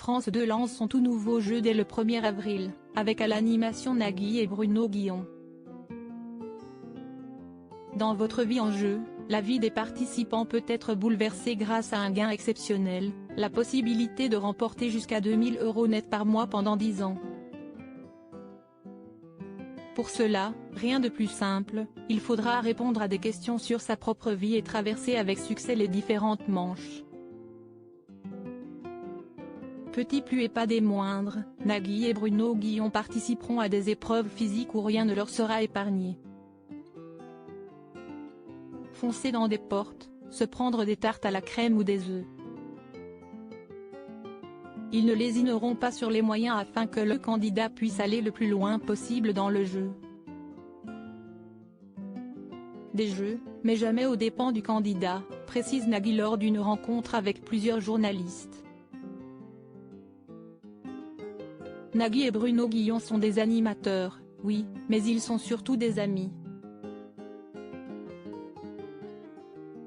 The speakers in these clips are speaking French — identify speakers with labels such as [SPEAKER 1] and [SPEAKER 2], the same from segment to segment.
[SPEAKER 1] France 2 lance son tout nouveau jeu dès le 1er avril, avec à l'animation Nagui et Bruno Guillon. Dans votre vie en jeu, la vie des participants peut être bouleversée grâce à un gain exceptionnel, la possibilité de remporter jusqu'à 2000 € net par mois pendant 10 ans. Pour cela, rien de plus simple, il faudra répondre à des questions sur sa propre vie et traverser avec succès les différentes manches. Petit plus et pas des moindres, Nagui et Bruno Guillon participeront à des épreuves physiques où rien ne leur sera épargné. Foncer dans des portes, se prendre des tartes à la crème ou des œufs. Ils ne lésineront pas sur les moyens afin que le candidat puisse aller le plus loin possible dans le jeu. Des jeux, mais jamais aux dépens du candidat, précise Nagui lors d'une rencontre avec plusieurs journalistes. Nagui et Bruno Guillon sont des animateurs, oui, mais ils sont surtout des amis.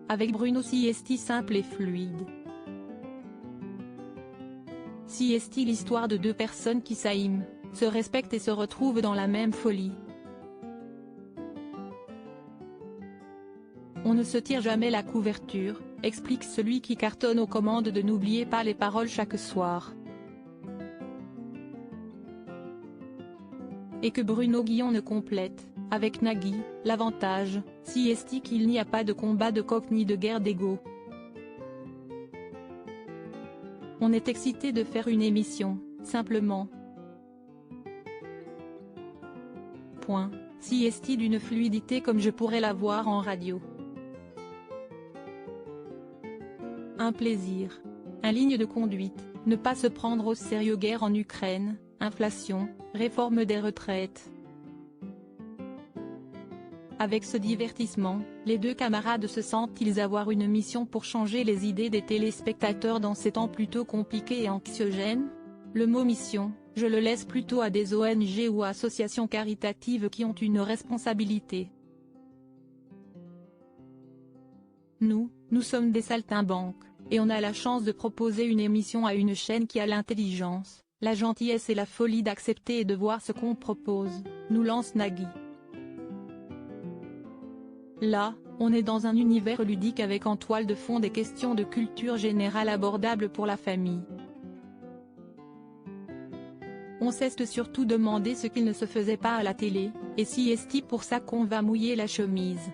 [SPEAKER 1] Avec Bruno c'est simple et fluide. C'est l'histoire de deux personnes qui s'aiment, se respectent et se retrouvent dans la même folie. On ne se tire jamais la couverture, explique celui qui cartonne aux commandes de N'oubliez pas les paroles chaque soir. Et que Bruno Guillon ne complète, avec Nagui, l'avantage, c'est qu'il n'y a pas de combat de coq ni de guerre d'ego. On est excité de faire une émission, simplement. Point. C'est d'une fluidité comme je pourrais la voir en radio. Un plaisir. Un ligne de conduite, ne pas se prendre au sérieux. Guerre en Ukraine, inflation, réforme des retraites. Avec ce divertissement, les deux camarades se sentent-ils avoir une mission pour changer les idées des téléspectateurs dans ces temps plutôt compliqués et anxiogènes? Le mot mission, je le laisse plutôt à des ONG ou associations caritatives qui ont une responsabilité. Nous sommes des saltimbanques, et on a la chance de proposer une émission à une chaîne qui a l'intelligence, la gentillesse et la folie d'accepter et de voir ce qu'on propose, nous lance Nagui. Là, on est dans un univers ludique avec en toile de fond des questions de culture générale abordables pour la famille. On s'est surtout demandé ce qu'il ne se faisait pas à la télé, et c'est pour ça qu'on va mouiller la chemise.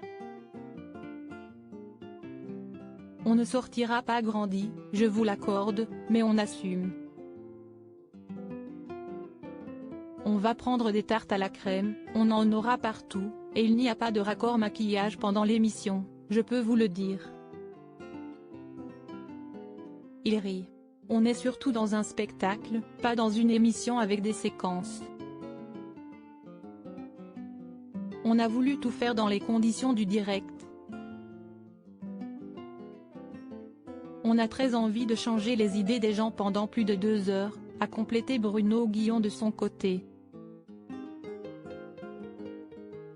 [SPEAKER 1] On ne sortira pas grandi, je vous l'accorde, mais on assume. On va prendre des tartes à la crème, on en aura partout, et il n'y a pas de raccord maquillage pendant l'émission, je peux vous le dire. Il rit. On est surtout dans un spectacle, pas dans une émission avec des séquences. On a voulu tout faire dans les conditions du direct. On a très envie de changer les idées des gens pendant plus de 2 heures, a complété Bruno Guillon de son côté.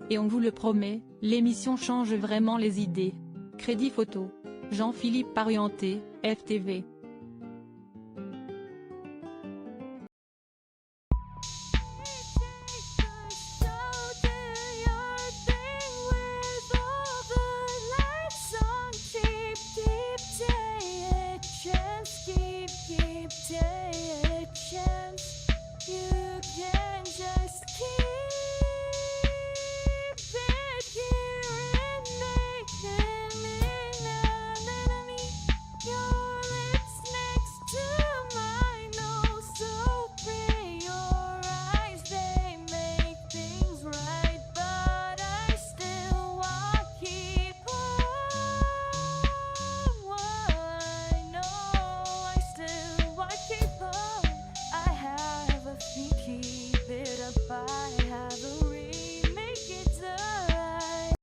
[SPEAKER 1] Et on vous le promet, l'émission change vraiment les idées. Crédit photo. Jean-Philippe Parienté, FTV.